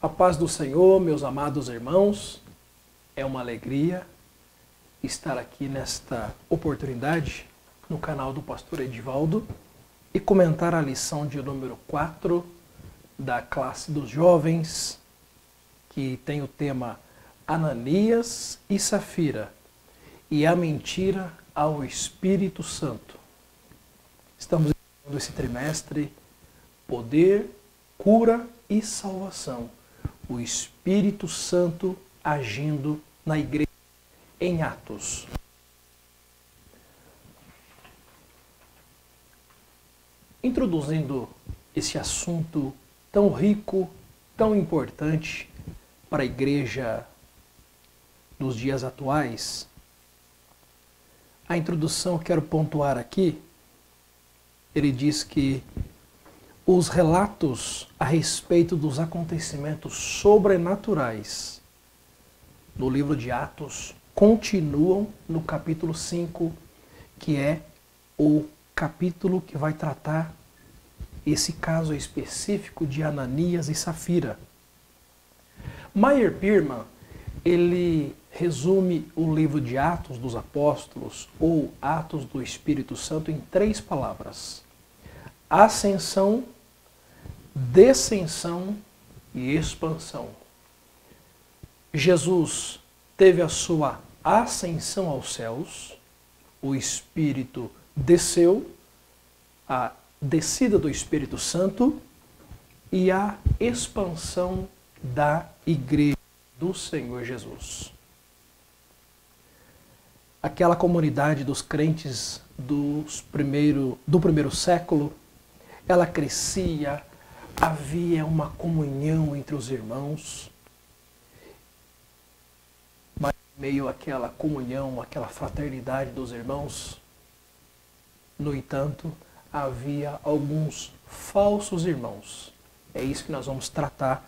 A paz do Senhor, meus amados irmãos, é uma alegria estar aqui nesta oportunidade no canal do Pastor Edivaldo e comentar a lição de número 4 da classe dos jovens, que tem o tema Ananias e Safira e a mentira ao Espírito Santo. Estamos estudando esse trimestre Poder, Cura e Salvação. O Espírito Santo agindo na igreja em Atos. Introduzindo esse assunto tão rico, tão importante para a igreja nos dias atuais, a introdução que quero pontuar aqui, ele diz que os relatos a respeito dos acontecimentos sobrenaturais no livro de Atos continuam no capítulo 5, que é o capítulo que vai tratar esse caso específico de Ananias e Safira. Meyer Pearman, ele resume o livro de Atos dos Apóstolos ou Atos do Espírito Santo em 3 palavras: ascensão, descensão e expansão. Jesus teve a sua ascensão aos céus, o Espírito desceu, a descida do Espírito Santo e a expansão da Igreja do Senhor Jesus. Aquela comunidade dos crentes do primeiro século, ela crescia, havia uma comunhão entre os irmãos, mas em meio àquela comunhão, àquela fraternidade dos irmãos, no entanto, havia alguns falsos irmãos. É isso que nós vamos tratar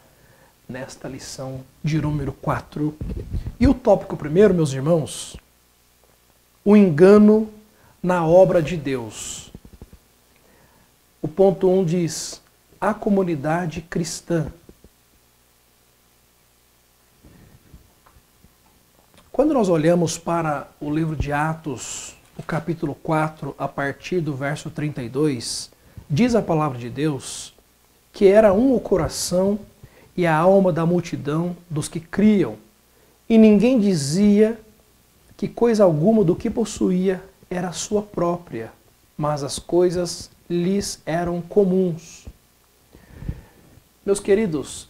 nesta lição de número 4. E o tópico primeiro, meus irmãos, o engano na obra de Deus. O ponto 1 diz: a comunidade cristã. Quando nós olhamos para o livro de Atos, o capítulo 4, a partir do verso 32, diz a palavra de Deus que era um o coração e a alma da multidão dos que criam, e ninguém dizia que coisa alguma do que possuía era sua própria, mas as coisas lhes eram comuns. Meus queridos,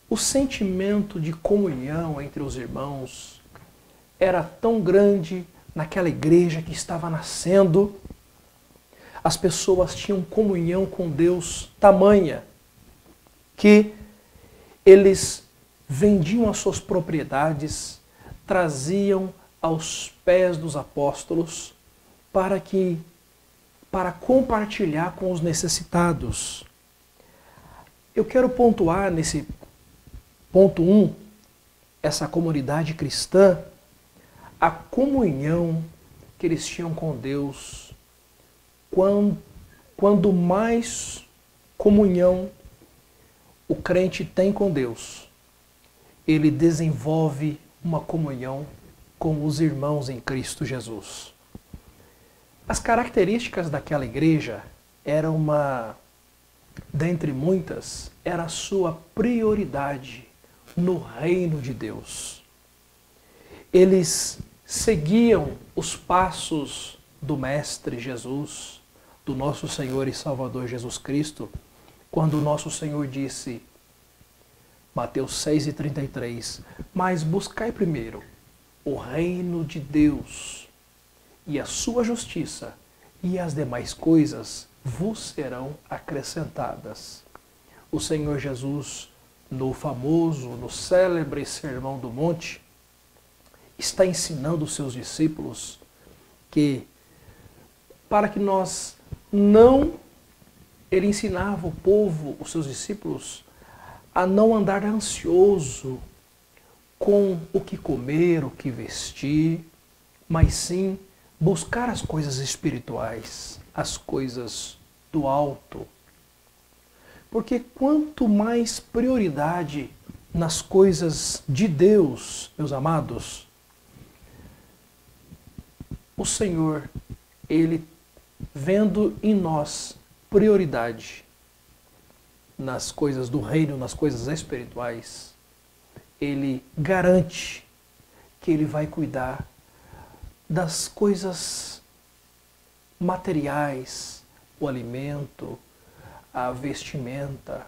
o sentimento de comunhão entre os irmãos era tão grande naquela igreja que estava nascendo. As pessoas tinham comunhão com Deus tamanha que eles vendiam as suas propriedades, traziam aos pés dos apóstolos para compartilhar com os necessitados. Eu quero pontuar nesse ponto 1, essa comunidade cristã, a comunhão que eles tinham com Deus. Quando mais comunhão o crente tem com Deus, ele desenvolve uma comunhão com os irmãos em Cristo Jesus. As características daquela igreja eram dentre muitas, era a sua prioridade no reino de Deus. Eles seguiam os passos do Mestre Jesus, do nosso Senhor e Salvador Jesus Cristo, quando o nosso Senhor disse, Mateus 6,33, mas buscai primeiro o reino de Deus e a sua justiça, e as demais coisas vos serão acrescentadas. O Senhor Jesus, no célebre Sermão do Monte, está ensinando os seus discípulos que, para que nós não... Ele ensinava o povo, os seus discípulos, a não andar ansioso com o que comer, o que vestir, mas sim buscar as coisas espirituais, as coisas do alto. Porque quanto mais prioridade nas coisas de Deus, meus amados, o Senhor, Ele vendo em nós prioridade nas coisas do reino, nas coisas espirituais, Ele garante que Ele vai cuidar das coisas materiais, o alimento, a vestimenta.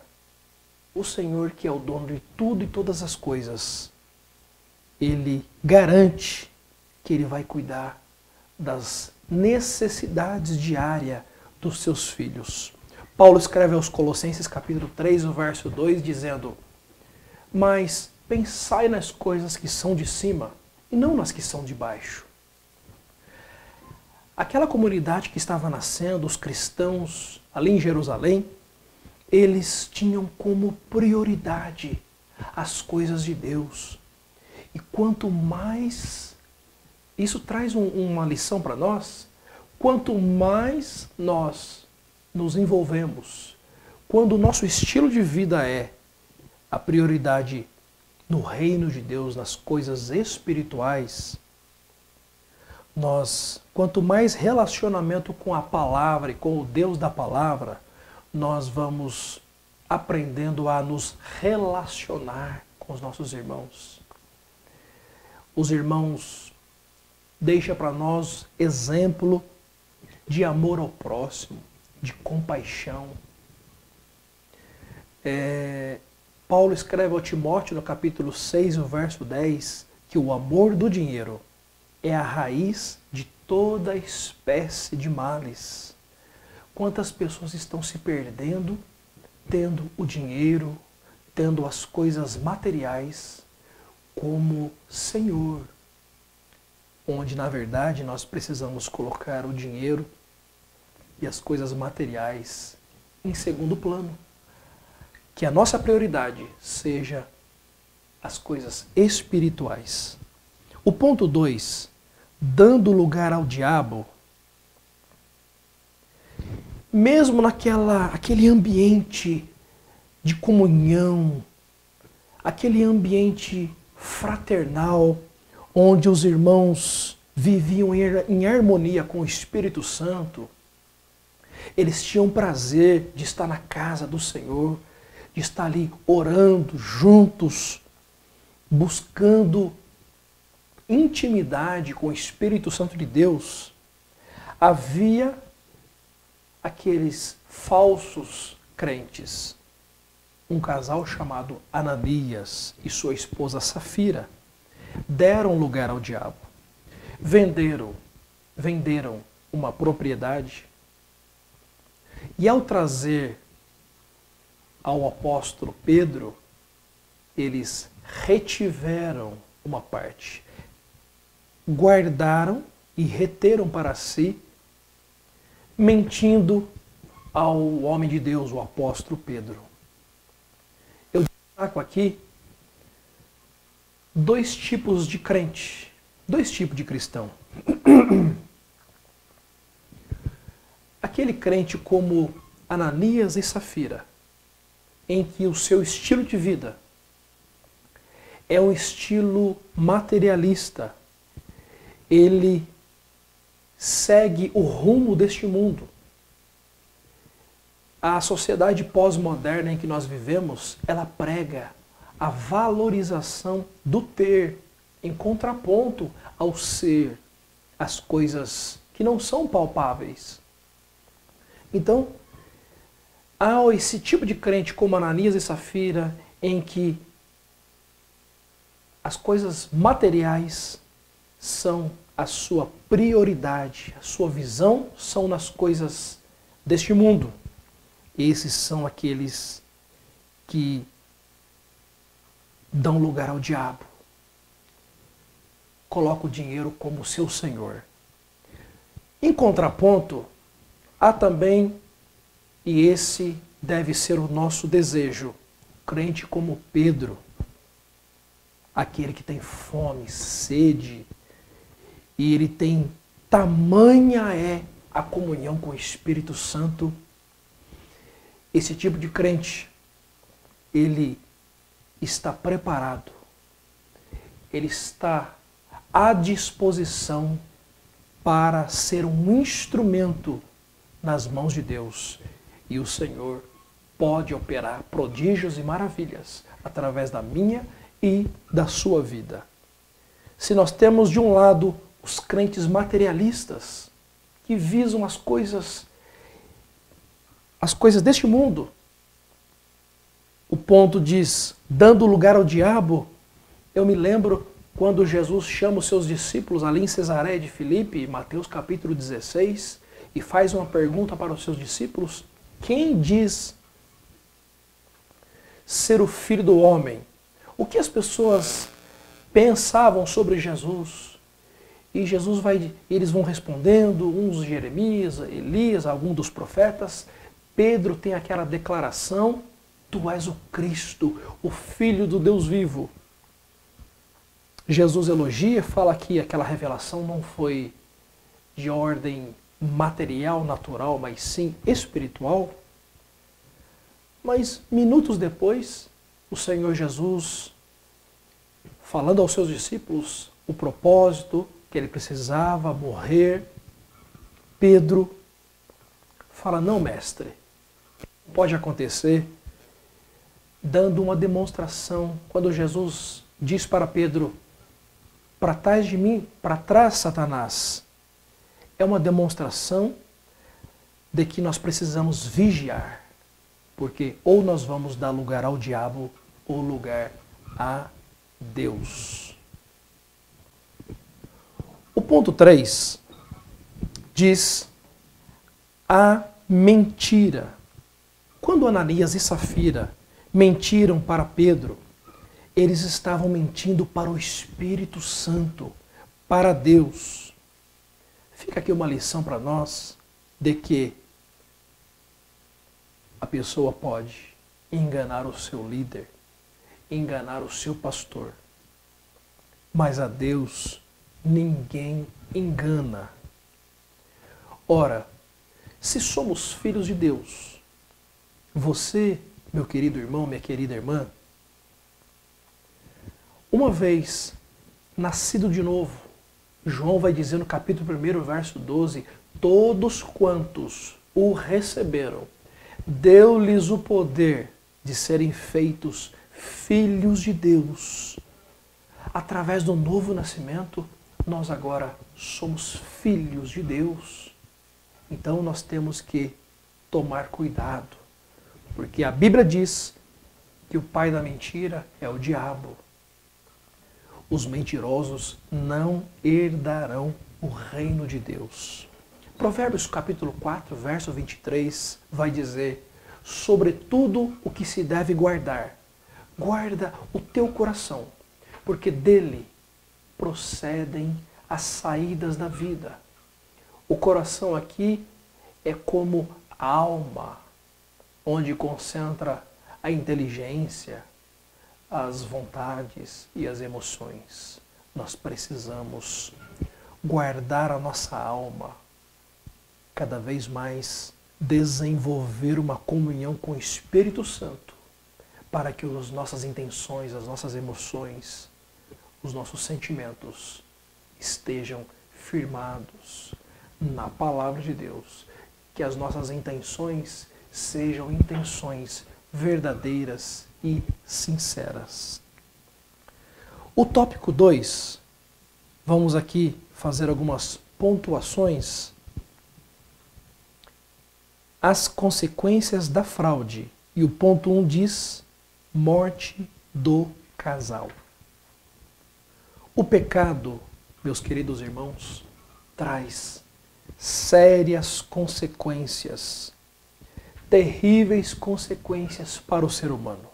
O Senhor, que é o dono de tudo e todas as coisas, Ele garante que Ele vai cuidar das necessidades diárias dos seus filhos. Paulo escreve aos Colossenses capítulo 3, o verso 2, dizendo: mas pensai nas coisas que são de cima e não nas que são de baixo. Aquela comunidade que estava nascendo, os cristãos ali em Jerusalém, eles tinham como prioridade as coisas de Deus. E quanto mais, isso traz uma lição para nós, quanto mais nós nos envolvemos, quando o nosso estilo de vida é a prioridade no reino de Deus, nas coisas espirituais, quanto mais relacionamento com a palavra e com o Deus da palavra, nós vamos aprendendo a nos relacionar com os nossos irmãos. Os irmãos deixam para nós exemplo de amor ao próximo, de compaixão. Paulo escreve ao Timóteo no capítulo 6, o verso 10, que o amor do dinheiro é a raiz de toda espécie de males. Quantas pessoas estão se perdendo, tendo o dinheiro, tendo as coisas materiais como Senhor, onde na verdade nós precisamos colocar o dinheiro e as coisas materiais em segundo plano. Que a nossa prioridade seja as coisas espirituais. O ponto 2, dando lugar ao diabo, mesmo aquele ambiente de comunhão, aquele ambiente fraternal, onde os irmãos viviam em harmonia com o Espírito Santo, eles tinham prazer de estar na casa do Senhor, de estar ali orando juntos, buscando intimidade com o Espírito Santo de Deus. Havia aqueles falsos crentes, um casal chamado Ananias e sua esposa Safira, deram lugar ao diabo, venderam uma propriedade e ao trazer ao apóstolo Pedro, eles retiveram uma parte, guardaram e reteram para si, mentindo ao homem de Deus, o apóstolo Pedro. Eu destaco aqui dois tipos de crente, dois tipos de cristão. Aquele crente como Ananias e Safira, em que o seu estilo de vida é um estilo materialista. Ele segue o rumo deste mundo. A sociedade pós-moderna em que nós vivemos, ela prega a valorização do ter, em contraponto ao ser, as coisas que não são palpáveis. Então, há esse tipo de crente como Ananias e Safira, em que as coisas materiais são a sua prioridade, a sua visão são nas coisas deste mundo. Esses são aqueles que dão lugar ao diabo, colocam o dinheiro como seu senhor. Em contraponto, há também, e esse deve ser o nosso desejo, crente como Pedro, aquele que tem fome, sede, e ele tem tamanha a comunhão com o Espírito Santo, Esse tipo de crente, ele está preparado, ele está à disposição para ser um instrumento nas mãos de Deus. E o Senhor pode operar prodígios e maravilhas através da minha e da sua vida. Se nós temos de um lado os crentes materialistas, que visam as coisas deste mundo, o ponto diz, dando lugar ao diabo. Eu me lembro quando Jesus chama os seus discípulos ali em Cesareia de Filipe, Mateus capítulo 16, e faz uma pergunta para os seus discípulos: quem diz ser o Filho do Homem? O que as pessoas pensavam sobre Jesus? E eles vão respondendo, uns Jeremias, Elias, algum dos profetas. Pedro tem aquela declaração: tu és o Cristo, o Filho do Deus vivo. Jesus elogia, fala que aquela revelação não foi de ordem material, natural, mas sim espiritual. Mas minutos depois, o Senhor Jesus, falando aos seus discípulos o propósito, que ele precisava morrer, Pedro fala: não, mestre, pode acontecer, dando uma demonstração. Quando Jesus diz para Pedro: para trás de mim, para trás, Satanás, é uma demonstração de que nós precisamos vigiar, porque ou nós vamos dar lugar ao diabo ou lugar a Deus. O ponto 3 diz a mentira. Quando Ananias e Safira mentiram para Pedro, eles estavam mentindo para o Espírito Santo, para Deus. Fica aqui uma lição para nós de que a pessoa pode enganar o seu líder, enganar o seu pastor, mas a Deus ninguém engana. Ora, se somos filhos de Deus, você, meu querido irmão, minha querida irmã, uma vez nascido de novo, João vai dizer no capítulo 1, verso 12, todos quantos o receberam, deu-lhes o poder de serem feitos filhos de Deus. Através do novo nascimento, nós agora somos filhos de Deus. Então nós temos que tomar cuidado, porque a Bíblia diz que o pai da mentira é o diabo. Os mentirosos não herdarão o reino de Deus. Provérbios capítulo 4, verso 23, vai dizer: sobre tudo o que se deve guardar, guarda o teu coração, porque dele procedem as saídas da vida. O coração aqui é como a alma, onde concentra a inteligência, as vontades e as emoções. Nós precisamos guardar a nossa alma, cada vez mais desenvolver uma comunhão com o Espírito Santo, para que as nossas intenções, as nossas emoções, os nossos sentimentos estejam firmados na palavra de Deus, que as nossas intenções sejam intenções verdadeiras e sinceras. O tópico 2, vamos aqui fazer algumas pontuações. As consequências da fraude. E o ponto 1 diz: morte do casal. O pecado, meus queridos irmãos, traz sérias consequências, terríveis consequências para o ser humano.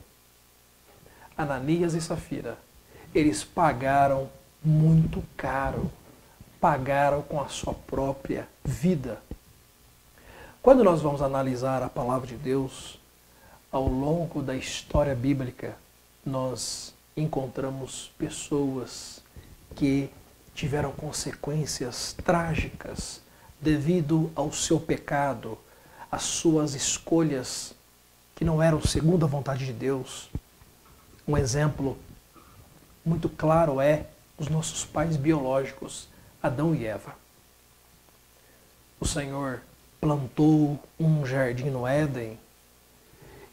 Ananias e Safira, eles pagaram muito caro, pagaram com a sua própria vida. Quando nós vamos analisar a palavra de Deus, ao longo da história bíblica, nós encontramos pessoas que tiveram consequências trágicas devido ao seu pecado, às suas escolhas que não eram segundo a vontade de Deus. Um exemplo muito claro é os nossos pais biológicos, Adão e Eva. O Senhor plantou um jardim no Éden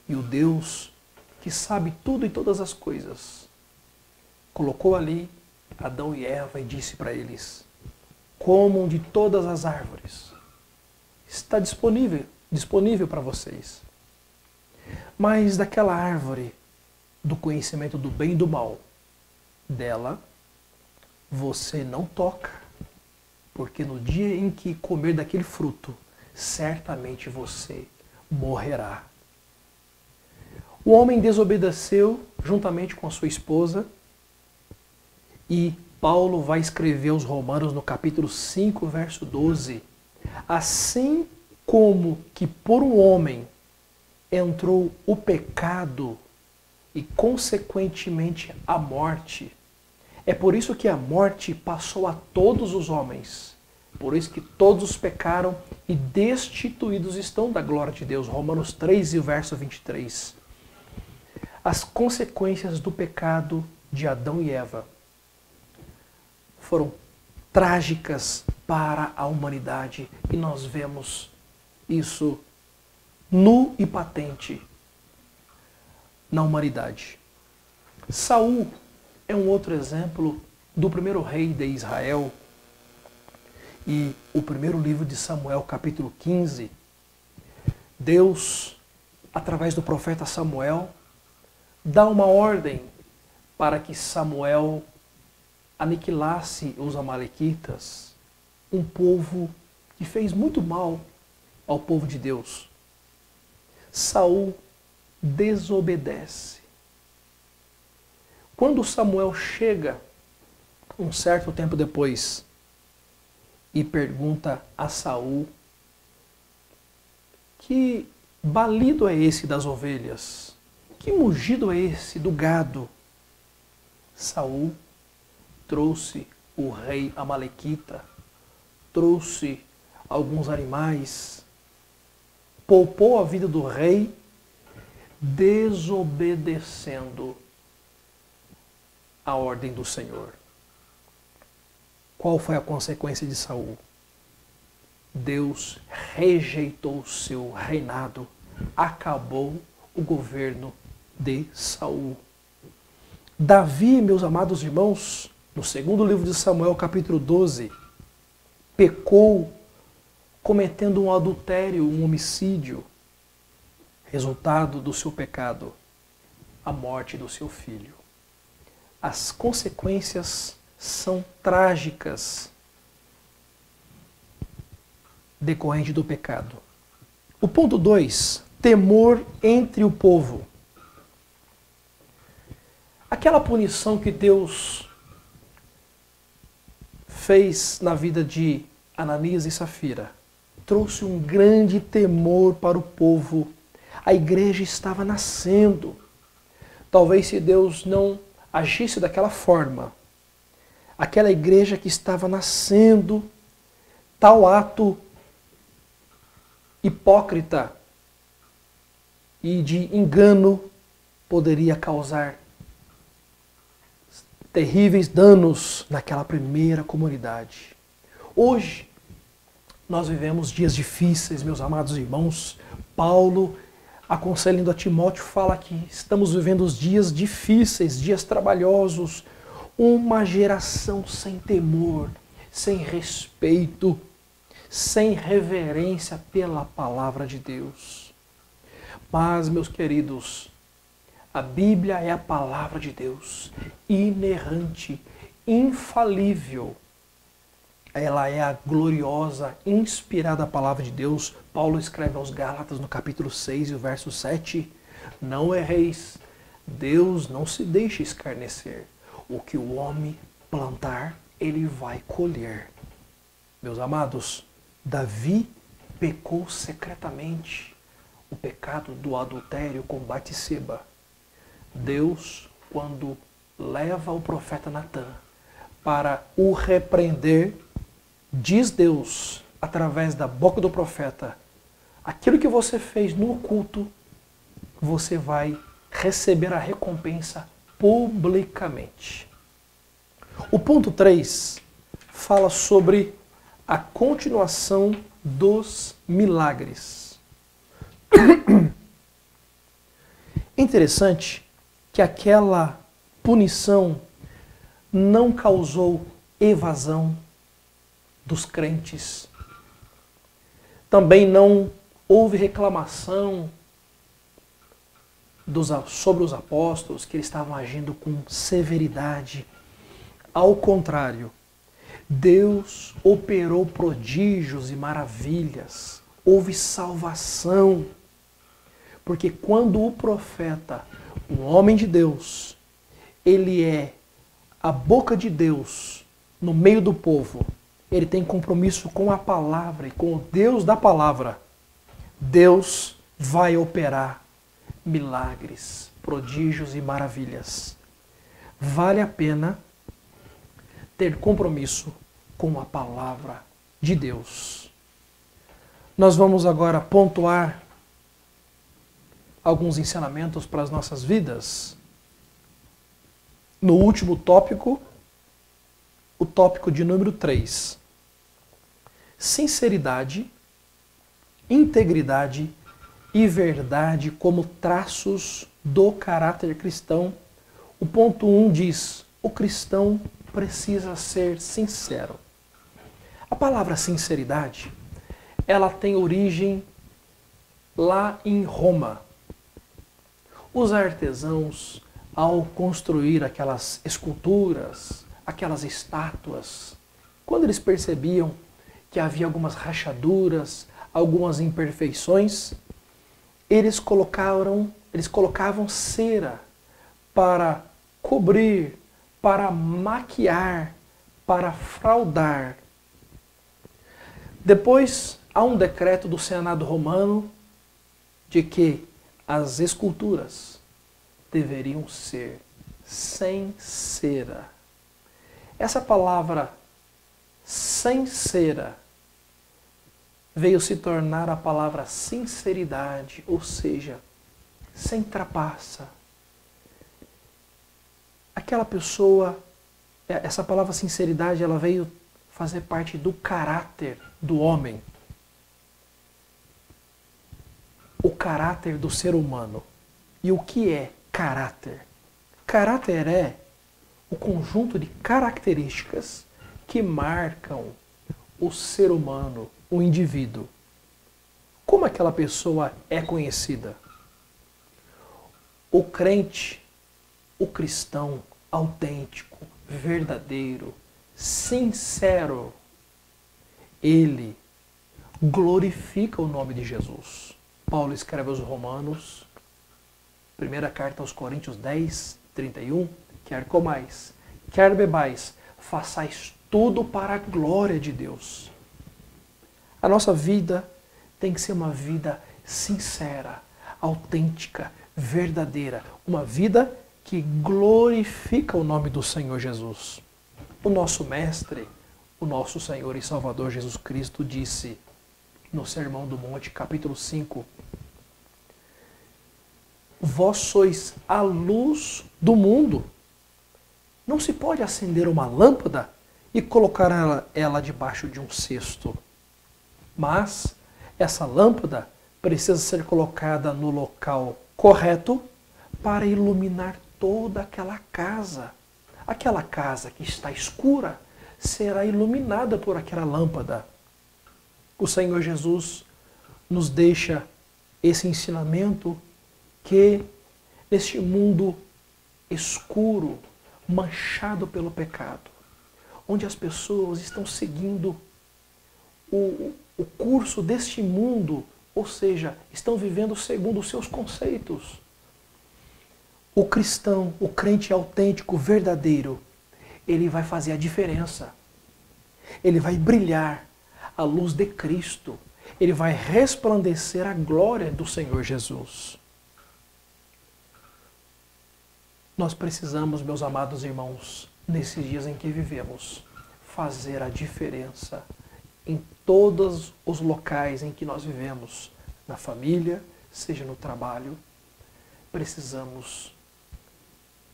e o Deus que sabe tudo e todas as coisas colocou ali Adão e Eva e disse para eles: comam de todas as árvores. Está disponível para vocês. Mas daquela árvore do conhecimento do bem e do mal, dela você não toca, porque no dia em que comer daquele fruto, certamente você morrerá. O homem desobedeceu juntamente com a sua esposa e Paulo vai escrever aos Romanos no capítulo 5, verso 12. Assim como que por um homem entrou o pecado e consequentemente a morte, é por isso que a morte passou a todos os homens. Por isso que todos pecaram e destituídos estão da glória de Deus. Romanos 3 e o verso 23. As consequências do pecado de Adão e Eva foram trágicas para a humanidade e nós vemos isso nu e patente na humanidade. Saul é um outro exemplo do primeiro rei de Israel e o primeiro livro de Samuel, capítulo 15. Deus, através do profeta Samuel, dá uma ordem para que Samuel aniquilasse os amalequitas, um povo que fez muito mal ao povo de Deus. Saul desobedece. Quando Samuel chega, um certo tempo depois, e pergunta a Saul: que balido é esse das ovelhas? Que mugido é esse do gado? Saul trouxe o rei amalequita, trouxe alguns animais, poupou a vida do rei, desobedecendo a ordem do Senhor. Qual foi a consequência de Saul? Deus rejeitou o seu reinado, acabou o governo de Saul. Davi, meus amados irmãos, no segundo livro de Samuel, capítulo 12, pecou cometendo um adultério, um homicídio. Resultado do seu pecado, a morte do seu filho. As consequências são trágicas decorrente do pecado. O ponto 2, temor entre o povo. Aquela punição que Deus fez na vida de Ananias e Safira trouxe um grande temor para o povo. A igreja estava nascendo. Talvez se Deus não agisse daquela forma, aquela igreja que estava nascendo, tal ato hipócrita e de engano poderia causar terríveis danos naquela primeira comunidade. Hoje, nós vivemos dias difíceis, meus amados irmãos. Paulo, aconselhando a Timóteo, fala que estamos vivendo os dias difíceis, dias trabalhosos, uma geração sem temor, sem respeito, sem reverência pela palavra de Deus. Mas, meus queridos, a Bíblia é a palavra de Deus, inerrante, infalível. Ela é a gloriosa, inspirada palavra de Deus. Paulo escreve aos Gálatas no capítulo 6 e o verso 7. Não erreis, Deus não se deixa escarnecer. O que o homem plantar, ele vai colher. Meus amados, Davi pecou secretamente o pecado do adultério com Batseba. Deus, quando leva o profeta Natã para o repreender, diz Deus, através da boca do profeta: aquilo que você fez no oculto, você vai receber a recompensa publicamente. O ponto 3 fala sobre a continuação dos milagres. Interessante que aquela punição não causou evasão dos crentes. Também não houve reclamação sobre os apóstolos, que eles estavam agindo com severidade. Ao contrário, Deus operou prodígios e maravilhas. Houve salvação. Porque quando o profeta, um homem de Deus, ele é a boca de Deus no meio do povo, ele tem compromisso com a palavra e com o Deus da palavra, Deus vai operar milagres, prodígios e maravilhas. Vale a pena ter compromisso com a palavra de Deus. Nós vamos agora pontuar alguns ensinamentos para as nossas vidas. No último tópico, o tópico de número 3. Sinceridade, integridade e verdade como traços do caráter cristão. O ponto 1 diz: o cristão precisa ser sincero. A palavra sinceridade, ela tem origem lá em Roma. Os artesãos, ao construir aquelas esculturas, aquelas estátuas, quando eles percebiam que havia algumas rachaduras, algumas imperfeições, eles colocavam cera para cobrir, para maquiar, para fraudar. Depois, há um decreto do Senado romano de que as esculturas deveriam ser sem cera. Essa palavra sem cera veio se tornar a palavra sinceridade, ou seja, sem trapaça. Aquela pessoa, essa palavra sinceridade, ela veio fazer parte do caráter do homem. O caráter do ser humano. E o que é caráter? Caráter é o conjunto de características que marcam o ser humano, o indivíduo. Como aquela pessoa é conhecida? O crente, o cristão autêntico, verdadeiro, sincero, ele glorifica o nome de Jesus. Paulo escreve aos Romanos, primeira carta aos Coríntios 10, 31, quer comais, quer bebais, façais tudo para a glória de Deus. A nossa vida tem que ser uma vida sincera, autêntica, verdadeira, uma vida que glorifica o nome do Senhor Jesus. O nosso Mestre, o nosso Senhor e Salvador Jesus Cristo disse no Sermão do Monte, capítulo 5, vós sois a luz do mundo. Não se pode acender uma lâmpada e colocar ela debaixo de um cesto. Mas essa lâmpada precisa ser colocada no local correto para iluminar toda aquela casa. Aquela casa que está escura será iluminada por aquela lâmpada. O Senhor Jesus nos deixa esse ensinamento que neste mundo escuro, manchado pelo pecado, onde as pessoas estão seguindo o curso deste mundo, ou seja, estão vivendo segundo os seus conceitos. O cristão, o crente autêntico, verdadeiro, ele vai fazer a diferença. Ele vai brilhar a luz de Cristo. Ele vai resplandecer a glória do Senhor Jesus. Nós precisamos, meus amados irmãos, nesses dias em que vivemos, fazer a diferença em todos os locais em que nós vivemos, na família, seja no trabalho, precisamos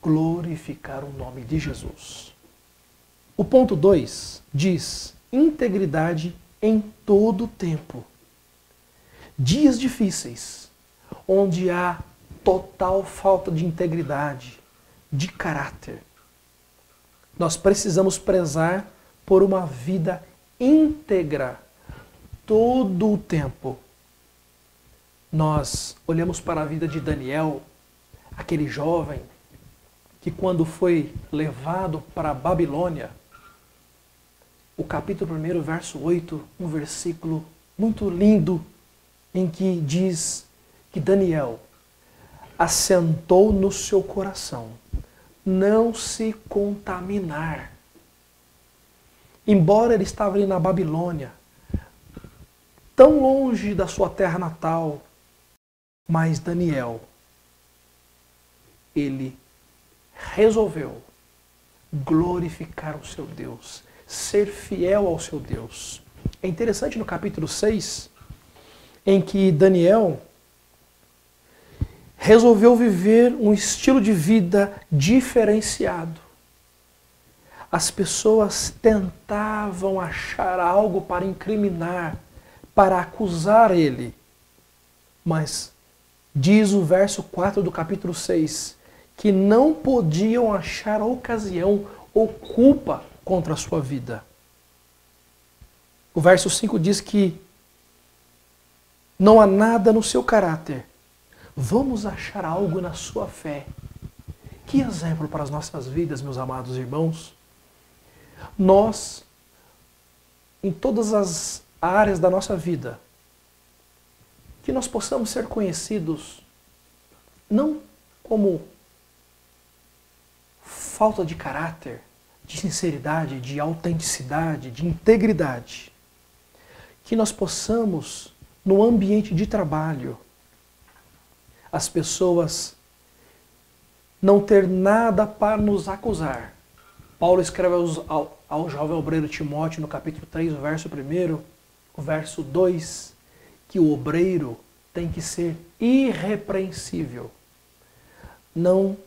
glorificar o nome de Jesus. O ponto 2 diz integridade em todo o tempo. Dias difíceis, onde há total falta de integridade, de caráter. Nós precisamos prezar por uma vida íntegra todo o tempo. Nós olhamos para a vida de Daniel, aquele jovem que quando foi levado para a Babilônia, o capítulo 1, verso 8, um versículo muito lindo, em que diz que Daniel assentou no seu coração não se contaminar. Embora ele estava ali na Babilônia, tão longe da sua terra natal, mas Daniel, ele resolveu glorificar o seu Deus, ser fiel ao seu Deus. É interessante no capítulo 6, em que Daniel resolveu viver um estilo de vida diferenciado. As pessoas tentavam achar algo para incriminar, para acusar ele. Mas diz o verso 4 do capítulo 6, que não podiam achar ocasião ou culpa contra a sua vida. O verso 5 diz que não há nada no seu caráter. Vamos achar algo na sua fé. Que exemplo para as nossas vidas, meus amados irmãos. Nós, em todas as áreas da nossa vida, que nós possamos ser conhecidos não como falta de caráter, de sinceridade, de autenticidade, de integridade. Que nós possamos, no ambiente de trabalho, as pessoas não ter nada para nos acusar. Paulo escreve ao jovem obreiro Timóteo, no capítulo 3, o verso 1, o verso 2, que o obreiro tem que ser irrepreensível. Não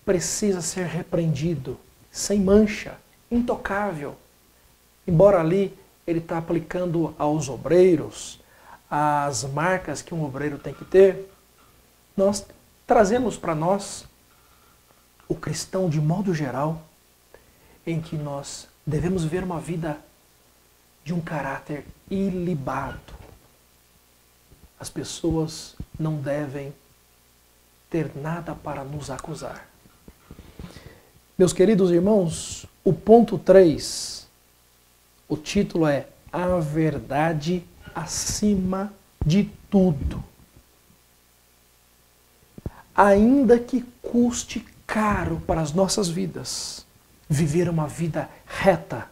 precisa ser repreendido, sem mancha, intocável. Embora ali ele está aplicando aos obreiros as marcas que um obreiro tem que ter, nós trazemos para nós, o cristão de modo geral, em que nós devemos ver uma vida de um caráter ilibado. As pessoas não devem ter nada para nos acusar. Meus queridos irmãos, o ponto 3, o título é A Verdade Acima de Tudo. Ainda que custe caro para as nossas vidas, viver uma vida reta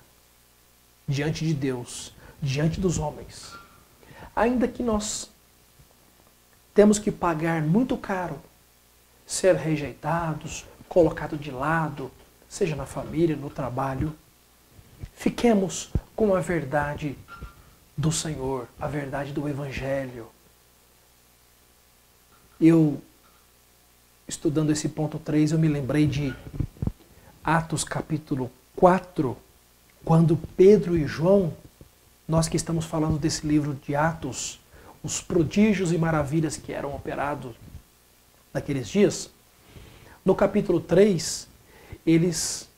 diante de Deus, diante dos homens, ainda que nós temos que pagar muito caro, ser rejeitados, colocado de lado, seja na família, no trabalho, fiquemos com a verdade do Senhor, a verdade do Evangelho. Eu, estudando esse ponto 3, eu me lembrei de Atos capítulo 4, quando Pedro e João, nós que estamos falando desse livro de Atos, os prodígios e maravilhas que eram operados naqueles dias, no capítulo 3, eles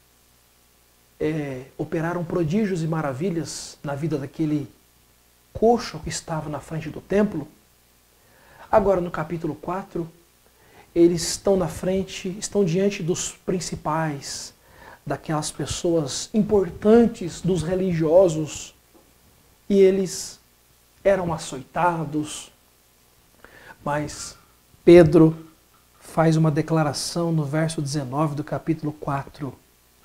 operaram prodígios e maravilhas na vida daquele coxo que estava na frente do templo. Agora, no capítulo 4, eles estão na frente, estão diante dos principais, daquelas pessoas importantes, dos religiosos, e eles eram açoitados. Mas Pedro faz uma declaração no verso 19 do capítulo 4.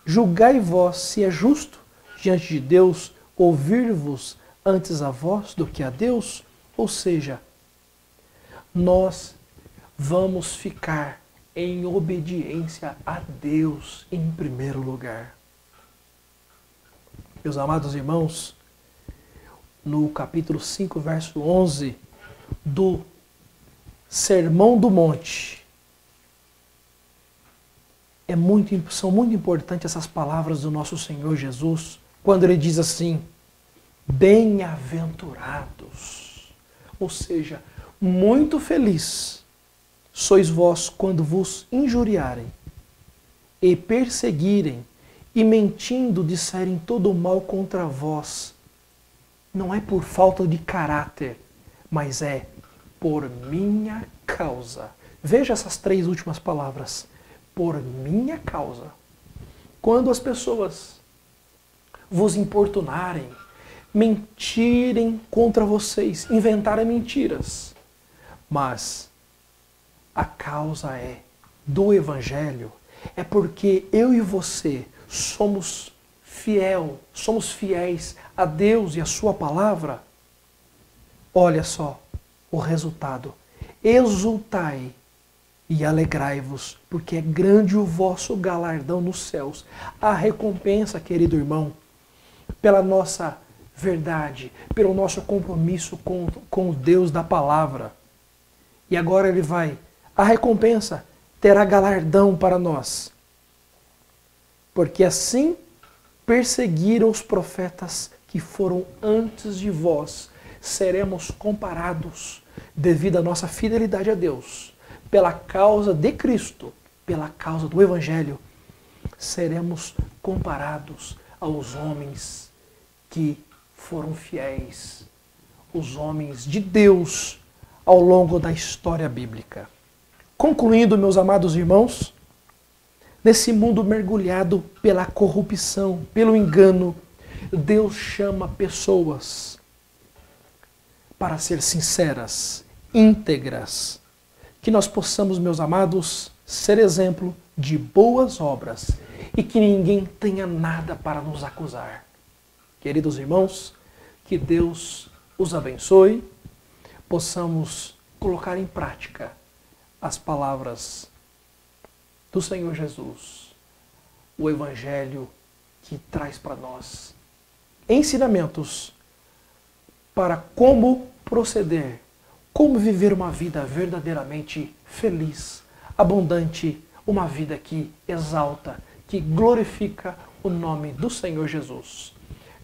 Julgai vós se é justo diante de Deus ouvir-vos antes a vós do que a Deus? Ou seja, nós vamos ficar em obediência a Deus em primeiro lugar. Meus amados irmãos, no capítulo 5, verso 11 do Sermão do Monte, São muito importantes essas palavras do nosso Senhor Jesus, quando Ele diz assim, bem-aventurados. Ou seja, muito feliz sois vós quando vos injuriarem e perseguirem e mentindo disserem todo o mal contra vós. Não é por falta de caráter, mas é por minha causa. Veja essas 3 últimas palavras. Por minha causa. Quando as pessoas vos importunarem, mentirem contra vocês, inventarem mentiras, mas a causa é do Evangelho, é porque eu e você somos fiéis a Deus e a sua palavra. Olha só o resultado. Exultai e alegrai-vos, porque é grande o vosso galardão nos céus. A recompensa, querido irmão, pela nossa verdade, pelo nosso compromisso com o Deus da palavra. E agora ele vai, a recompensa terá galardão para nós. Porque assim perseguiram os profetas que foram antes de vós, seremos comparados, devido à nossa fidelidade a Deus, pela causa de Cristo, pela causa do Evangelho, seremos comparados aos homens que foram fiéis, os homens de Deus ao longo da história bíblica. Concluindo, meus amados irmãos, nesse mundo mergulhado pela corrupção, pelo engano, Deus chama pessoas para ser sinceras, íntegras, que nós possamos, meus amados, ser exemplo de boas obras e que ninguém tenha nada para nos acusar. Queridos irmãos, que Deus os abençoe, possamos colocar em prática as palavras do Senhor Jesus, o Evangelho que traz para nós ensinamentos para como proceder, como viver uma vida verdadeiramente feliz, abundante, uma vida que exalta, que glorifica o nome do Senhor Jesus.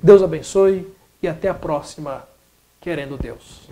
Deus abençoe e até a próxima, querendo Deus.